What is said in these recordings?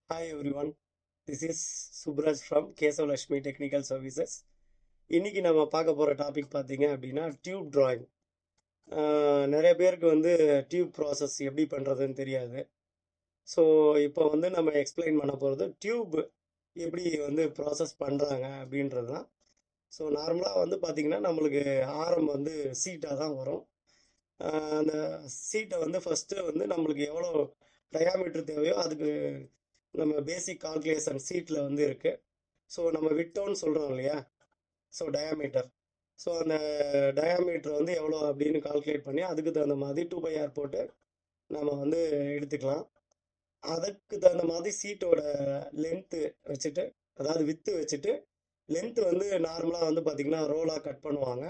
Hi everyone, this is Subraj from Kesav Lakshmi Technical Services. இன்னைக்கு நம்ம பார்க்க போகிற டாபிக் பார்த்தீங்க அப்படின்னா டியூப் டிராயிங். நிறைய பேருக்கு வந்து டியூப் ப்ராசஸ் எப்படி பண்ணுறதுன்னு தெரியாது. ஸோ இப்போ வந்து நம்ம எக்ஸ்பிளைன் பண்ண போகிறது டியூப் எப்படி வந்து ப்ராசஸ் பண்ணுறாங்க அப்படின்றது தான். ஸோ நார்மலாக வந்து பார்த்திங்கன்னா நம்மளுக்கு ஆரம் வந்து சீட்டாக தான் வரும். அந்த சீட்டை வந்து ஃபஸ்ட்டு வந்து நம்மளுக்கு எவ்வளோ டயாமீட்டர் தேவையோ அதுக்கு நம்ம பேசிக் கால்குலேஷன் சீட்டில் வந்து இருக்குது. ஸோ நம்ம விட்டோன்னு சொல்கிறோம் இல்லையா, ஸோ டயாமீட்டர். ஸோ அந்த டயாமீட்டர் வந்து எவ்வளோ அப்படின்னு கால்குலேட் பண்ணி அதுக்கு தகுந்த மாதிரி 2/r போட்டு நம்ம வந்து எடுத்துக்கலாம். அதுக்கு தகுந்த மாதிரி சீட்டோட லென்த்து வச்சுட்டு, அதாவது வித்து வச்சுட்டு, லென்த்து வந்து நார்மலாக வந்து பார்த்திங்கன்னா ரோலாக கட் பண்ணுவாங்க.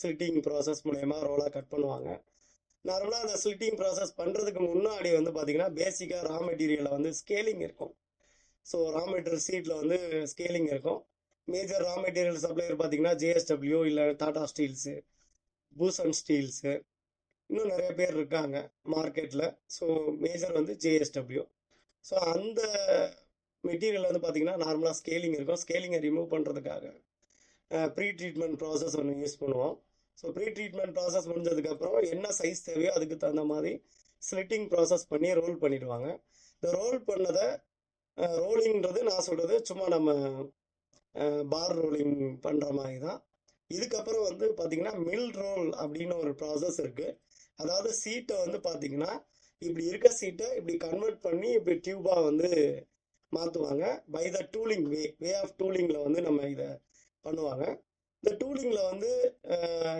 ஸ்லிட்டிங் ப்ராசஸ் மூலயமா ரோலாக கட் பண்ணுவாங்க. நார்மலாக அந்த ஸ்லிட்டிங் ப்ராசஸ் பண்ணுறதுக்கு முன்னாடி வந்து பார்த்திங்கன்னா பேசிக்காக ரா மெட்டீரியலில் வந்து ஸ்கேலிங் இருக்கும். ஸோ ரா மெட்டீரியல் சீட்டில் வந்து ஸ்கேலிங் இருக்கும். மேஜர் ரா மெட்டீரியல் சப்ளையர் பார்த்தீங்கன்னா ஜேஎஸ்டபிள்யூ இல்லை டாடா ஸ்டீல்ஸு, பூசன் ஸ்டீல்ஸு, இன்னும் நிறைய பேர் இருக்காங்க மார்க்கெட்டில். ஸோ மேஜர் வந்து ஜேஎஸ்டபிள்யூ. ஸோ அந்த மெட்டீரியல் வந்து பார்த்திங்கன்னா நார்மலாக ஸ்கேலிங் இருக்கும். ஸ்கேலிங்கை ரிமூவ் பண்ணுறதுக்காக ப்ரீ ட்ரீட்மெண்ட் ப்ராசஸ் ஒன்று யூஸ் பண்ணுவோம். ஸோ ப்ரீ ட்ரீட்மெண்ட் ப்ராசஸ் முடிஞ்சதுக்கப்புறம் என்ன சைஸ் தேவையோ அதுக்கு தகுந்த மாதிரி ஸ்லிட்டிங் ப்ராசஸ் பண்ணி ரோல் பண்ணிடுவாங்க. இந்த ரோல் பண்ணதை ரோலிங்கிறது நான் சொல்கிறது சும்மா நம்ம பார் ரோலிங் பண்ணுற மாதிரி தான். இதுக்கப்புறம் வந்து பார்த்திங்கன்னா மில் ரோல் அப்படின்னு ஒரு ப்ராசஸ் இருக்குது. அதாவது சீட்டை வந்து பார்த்திங்கன்னா இப்படி இருக்க சீட்டை இப்படி கன்வெர்ட் பண்ணி இப்படி டியூபாக வந்து மாற்றுவாங்க. பை த டூலிங் வே ஆஃப் டூலிங்கில் வந்து நம்ம இதை பண்ணுவாங்க. இந்த டூலிங்கில் வந்து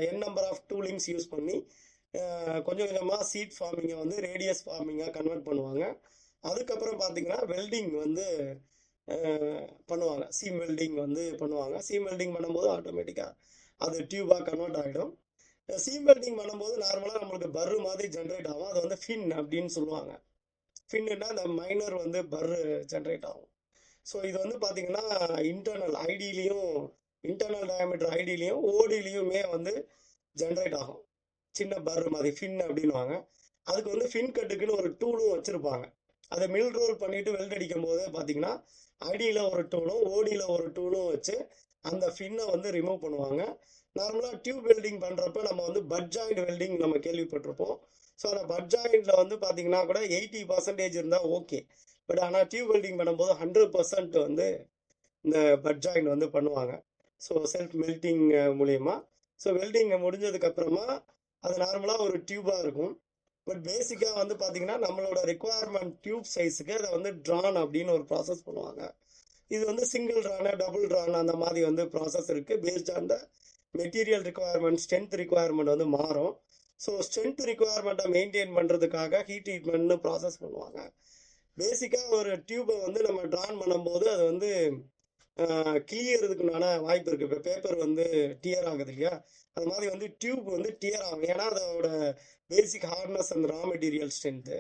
என் நம்பர் ஆஃப் டூலிங்ஸ் யூஸ் பண்ணி கொஞ்சம் கொஞ்சமாக சீட் ஃபார்மிங்கை வந்து ரேடியஸ் ஃபார்மிங்காக கன்வெர்ட் பண்ணுவாங்க. அதுக்கப்புறம் பார்த்திங்கன்னா வெல்டிங் வந்து பண்ணுவாங்க. சீம் வெல்டிங் வந்து பண்ணுவாங்க. சீம் வெல்டிங் பண்ணும்போது ஆட்டோமேட்டிக்காக அது டியூபாக கன்வெர்ட் ஆகிடும். சீம் வெல்டிங் பண்ணும்போது நார்மலாக நம்மளுக்கு பர்ரு மாதிரி ஜென்ரேட் ஆகும். அது வந்து ஃபின் அப்படின்னு சொல்லுவாங்க. ஃபின்னுன்னா அந்த மைனர் வந்து பர்ரு ஜென்ரேட் ஆகும். ஸோ இது வந்து பார்த்திங்கன்னா இன்டர்னல் டயாமீட்டர் ஐடிலையும் ஓடிலையுமே வந்து ஜென்ரேட் ஆகும். சின்ன பர்ரு மாதிரி ஃபின் அப்படின்வாங்க. அதுக்கு வந்து ஃபின் கட்டுக்குன்னு ஒரு டூலும் வச்சுருப்பாங்க. அதை மில் ரோல் பண்ணிவிட்டு வெல்ட் அடிக்கும் போதே பார்த்திங்கன்னா ஐடியில் ஒரு டூலும் ஓடியில் ஒரு டூலும் வச்சு அந்த ஃபின்னை வந்து ரிமூவ் பண்ணுவாங்க. நார்மலாக டியூப் வெல்டிங் பண்ணுறப்ப நம்ம வந்து பட் ஜாயிண்ட் வெல்டிங் நம்ம கேள்விப்பட்டிருப்போம். ஸோ அந்த பட் ஜாயிண்டில் வந்து பார்த்திங்கன்னா கூட 80% இருந்தால் ஓகே. பட் ஆனால் டியூப் வெல்டிங் பண்ணும்போது 100% வந்து இந்த பட் ஜாயிண்ட் வந்து பண்ணுவாங்க. ஸோ செல்ஃப் மெல்ட்டிங் மூலயமா. ஸோ வெல்டிங் முடிஞ்சதுக்கப்புறமா அது நார்மலாக ஒரு டியூபாக இருக்கும். பட் பேசிக்காக வந்து பார்த்திங்கன்னா நம்மளோட ரெக்குவயர்மெண்ட் டியூப் சைஸுக்கு அதை வந்து ட்ரான் அப்படின்னு ஒரு ப்ராசஸ் பண்ணுவாங்க. இது வந்து சிங்கிள் ட்ரானு, டபுள் ட்ரான் அந்த மாதிரி வந்து ப்ராசஸ் இருக்குது. Based on the material requirement, strength requirement வந்து மாறும். ஸோ ஸ்ட்ரென்த் ரெக்குவயர்மெண்ட்டை மெயின்டைன் பண்ணுறதுக்காக ஹீட் ட்ரீட்மெண்ட்னு ப்ராசஸ் பண்ணுவாங்க. பேசிக்காக ஒரு டியூப்பை வந்து நம்ம ட்ரான் பண்ணும்போது அது வந்து கிளியறதுக்குண்டான வாய்ப்பு இருக்குது. இப்போ பேப்பர் வந்து டியர் ஆகுது இல்லையா, அது மாதிரி வந்து டியூப் வந்து டியர் ஆகும். ஏன்னா அதோட பேசிக் ஹார்ட்னஸ் அந்த ரா மெட்டீரியல் ஸ்ட்ரென்த்து.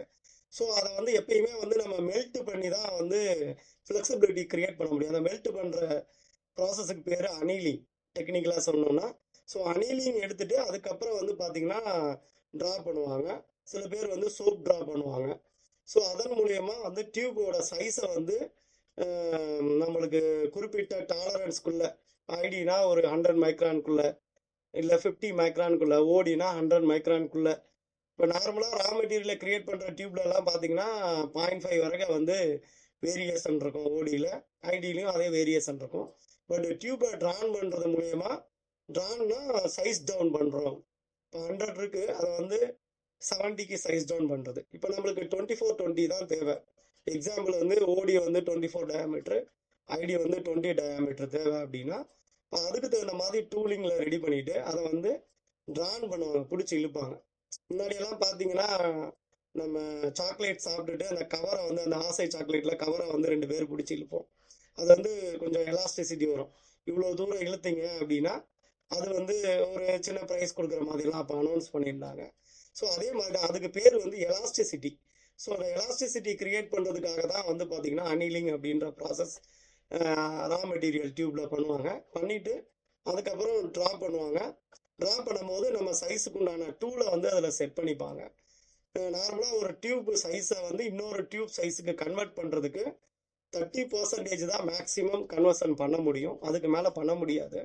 ஸோ அதை வந்து எப்பயுமே வந்து நம்ம மெல்ட் பண்ணி தான் வந்து ஃப்ளெக்சிபிலிட்டி க்ரியேட் பண்ண முடியும். அந்த மெல்ட் பண்ணுற ப்ராசஸுக்கு பேர் அனீலிங் டெக்னிக்கலாக சொன்னோன்னா. ஸோ அனீலிங் எடுத்துகிட்டு அதுக்கப்புறம் வந்து பார்த்திங்கன்னா ட்ரா பண்ணுவாங்க. சில பேர் வந்து சோப் ட்ரா பண்ணுவாங்க. ஸோ அதன் மூலயமா வந்து டியூபோட சைஸை வந்து நம்மளுக்கு குறிப்பிட்ட டாலரன்ஸ்குள்ளே, ஐடினா ஒரு 100 மைக்ரான்குள்ளே இல்லை 50 மைக்ரான்குள்ளே, ஓடினா 100 மைக்ரான்குள்ளே. இப்போ நார்மலாக ரா மெட்டீரியலை க்ரியேட் பண்ணுற டியூப்லலாம் பார்த்தீங்கன்னா 0.5 வரைக்கும் வந்து வேரியேஷன் இருக்கும். ஓடியில் ஐடிலையும் அதே வேரியேஷன் இருக்கும். பட் டியூப்பை ட்ரான் பண்ணுறது மூலயமா, ட்ரான்னா சைஸ் டவுன் பண்ணுறோம். இப்போ 100 இருக்குது, அதை வந்து 70க்கு சைஸ் டவுன் பண்ணுறது. இப்போ நம்மளுக்கு 24-20 தான் தேவை. எக்ஸாம்பிள் வந்து ஓடி வந்து 24 டயாமீட்ரு, ஐடி வந்து 20 டயாமீட்ரு தேவை அப்படின்னா அதுக்கு தகுந்த மாதிரி டூலிங்கில் ரெடி பண்ணிவிட்டு அதை வந்து ட்ரான் பண்ணுவாங்க, பிடிச்சி இழுப்பாங்க. முன்னாடியெல்லாம் பார்த்தீங்கன்னா நம்ம சாக்லேட் சாப்பிட்டுட்டு அந்த கவரை வந்து அந்த ஆசை சாக்லேட்டில் கவரை வந்து 2 பேர் பிடிச்சி இழுப்போம். அது வந்து கொஞ்சம் எலாஸ்டிசிட்டி வரும். இவ்வளோ தூரம் இழுத்தீங்க அப்படின்னா அது வந்து ஒரு சின்ன ப்ரைஸ் கொடுக்குற மாதிரிலாம் அப்போ அனௌன்ஸ் பண்ணியிருந்தாங்க. ஸோ அதே மாதிரி அதுக்கு பேர் வந்து எலாஸ்டிசிட்டி. ஸோ அந்த எலாஸ்டிசிட்டி க்ரியேட் பண்ணுறதுக்காக தான் வந்து பார்த்திங்கன்னா அனீலிங் அப்படின்ற ப்ராசஸ் ரா மெட்டீரியல் டியூப்பில் பண்ணுவாங்க. பண்ணிவிட்டு அதுக்கப்புறம் ட்ரா பண்ணுவாங்க. ட்ரா பண்ணும்போது நம்ம சைஸுக்கு உண்டான டூலை வந்து அதில் செட் பண்ணிப்பாங்க. நார்மலாக ஒரு டியூப் சைஸை வந்து இன்னொரு டியூப் சைஸுக்கு கன்வெர்ட் பண்ணுறதுக்கு 30% தான் மேக்ஸிமம் கன்வர்ஷன் பண்ண முடியும். அதுக்கு மேலே பண்ண முடியாது.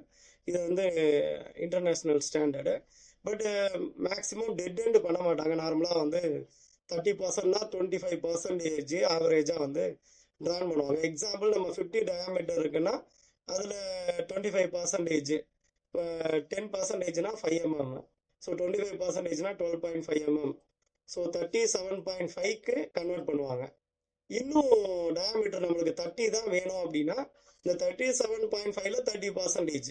இது வந்து international standard. But maximum dead end பண்ண மாட்டாங்க. நார்மலாக வந்து 30%னா 25% ஆவரேஜாக வந்து ட்ரான் பண்ணுவாங்க. எக்ஸாம்பிள் நம்ம 50 டயாமீட்டர் இருக்குன்னா அதில் 25%, இப்போ 10%னா 5 mm. ஸோ 25%னா 12.5 mm. ஸோ 37.5க்கு கன்வெர்ட் பண்ணுவாங்க. இன்னும் டயாமீட்டர் நம்மளுக்கு 30 தான் வேணும் அப்படின்னா இந்த 37.5ல 30%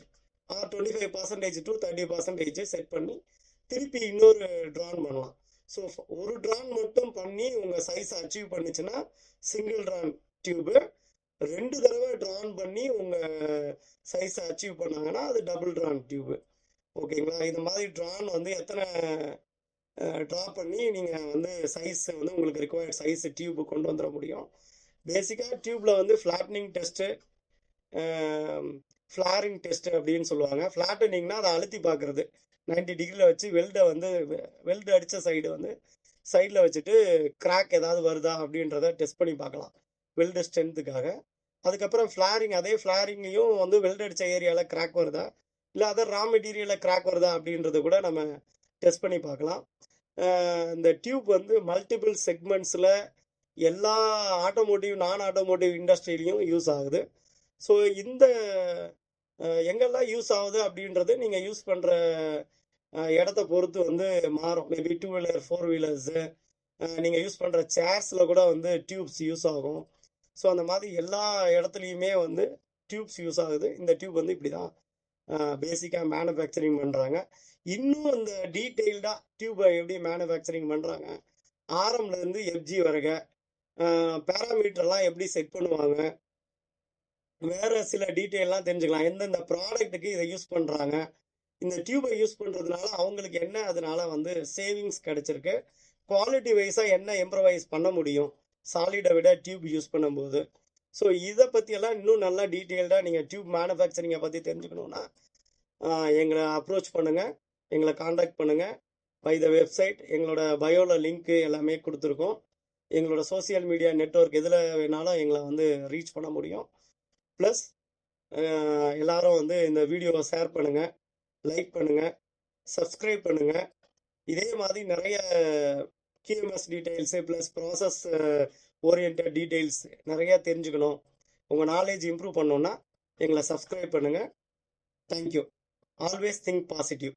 ஆர் 25% டு 30% செட் பண்ணி திருப்பி இன்னொரு ட்ரான் பண்ணலாம். ஸோ ஒரு ட்ரான் மட்டும் பண்ணி உங்கள் சைஸ் அச்சீவ் பண்ணிச்சுன்னா சிங்கிள் ட்ரான் டியூபு. 2 தடவை ட்ரான் பண்ணி உங்கள் சைஸை அச்சீவ் பண்ணாங்கன்னா அது டபுள் ட்ரான் டியூபு. ஓகேங்களா? இது மாதிரி ட்ரான் வந்து எத்தனை ட்ரா பண்ணி நீங்கள் வந்து சைஸ் வந்து உங்களுக்கு ரிக்வயர்ட் சைஸ் டியூப்பு கொண்டு வந்துட முடியும். பேசிக்காக டியூப்பில் வந்து ஃப்ளாட்னிங் டெஸ்ட்டு, ஃப்ளாரிங் டெஸ்ட்டு அப்படின்னு சொல்லுவாங்க. ஃப்ளாட்டனிங்னா அதை அழுத்தி பார்க்குறது. 90 டிகிரியில் வச்சு வெல்டு அடித்த சைடு வந்து சைடில் வச்சுட்டு கிராக் ஏதாவது வருதா அப்படின்றத டெஸ்ட் பண்ணி பார்க்கலாம் வெல்டு ஸ்ட்ரென்த்துக்காக. அதுக்கப்புறம் ஃப்ளாரிங், அதே ஃப்ளாரிங்கையும் வந்து வெல்டு அடித்த ஏரியாவில் கிராக் வருதா இல்லை அதர் ரா மெட்டீரியலில் கிராக் வருதா அப்படின்றது கூட நம்ம டெஸ்ட் பண்ணி பார்க்கலாம். இந்த டியூப் வந்து மல்டிபிள் செக்மெண்ட்ஸில் எல்லா ஆட்டோமோட்டிவ் நான் ஆட்டோமோட்டிவ் இண்டஸ்ட்ரியிலையும் யூஸ் ஆகுது. ஸோ இந்த எங்கெல்லாம் யூஸ் ஆகுது அப்படின்றது நீங்கள் யூஸ் பண்ணுற இடத்த பொறுத்து வந்து மாறும். மேபி 2 வீலர் 4 வீலர்ஸு நீங்கள் யூஸ் பண்ணுற சேர்ஸில் கூட வந்து டியூப்ஸ் யூஸ் ஆகும். ஸோ அந்த மாதிரி எல்லா இடத்துலையுமே வந்து டியூப்ஸ் யூஸ் ஆகுது. இந்த டியூப் வந்து இப்படி தான் பேசிக்காக மேனுஃபேக்சரிங் பண்ணுறாங்க. இன்னும் இந்த டீட்டெயில்டாக டியூப்பை எப்படி மேனுஃபேக்சரிங் பண்ணுறாங்க, ஆரம்லேருந்து எஃப்ஜி வரைக பேராமீட்டர்லாம் எப்படி செட் பண்ணுவாங்க, வேறு சில டீட்டெயிலாம் தெரிஞ்சுக்கலாம். எந்தெந்த ப்ராடக்ட்டுக்கு இதை யூஸ் பண்ணுறாங்க, இந்த டியூபை யூஸ் பண்ணுறதுனால அவங்களுக்கு என்ன அதனால வந்து சேவிங்ஸ் கிடச்சிருக்கு, குவாலிட்டி வைஸாக என்ன இம்ப்ரவைஸ் பண்ண முடியும் சாலிடை விட டியூப் யூஸ் பண்ணும்போது. ஸோ இதை பற்றியெல்லாம் இன்னும் நல்லா டீட்டெயில்டாக நீங்கள் டியூப் மேனுஃபேக்சரிங்கை பற்றி தெரிஞ்சுக்கணுன்னா எங்களை அப்ரோச் பண்ணுங்கள், எங்களை காண்டாக்ட் பண்ணுங்கள் பை த வெப்சைட். எங்களோட பயோவில் லிங்க்கு எல்லாமே கொடுத்துருக்கோம். எங்களோட சோசியல் மீடியா நெட்வொர்க் எதில் வேணாலும் எங்களை வந்து ரீச் பண்ண முடியும். ப்ளஸ் எல்லாரும் வந்து இந்த வீடியோவை ஷேர் பண்ணுங்கள், லைக் பண்ணுங்கள், சப்ஸ்கிரைப் பண்ணுங்கள். இதே மாதிரி நிறைய QMS details plus process orient details நிறையா தெரிஞ்சுக்கணும், உங்கள் நாலேஜ் இம்ப்ரூவ் பண்ணணுன்னா எங்களை சப்ஸ்கிரைப் பண்ணுங்கள். தேங்க்யூ. Always think positive.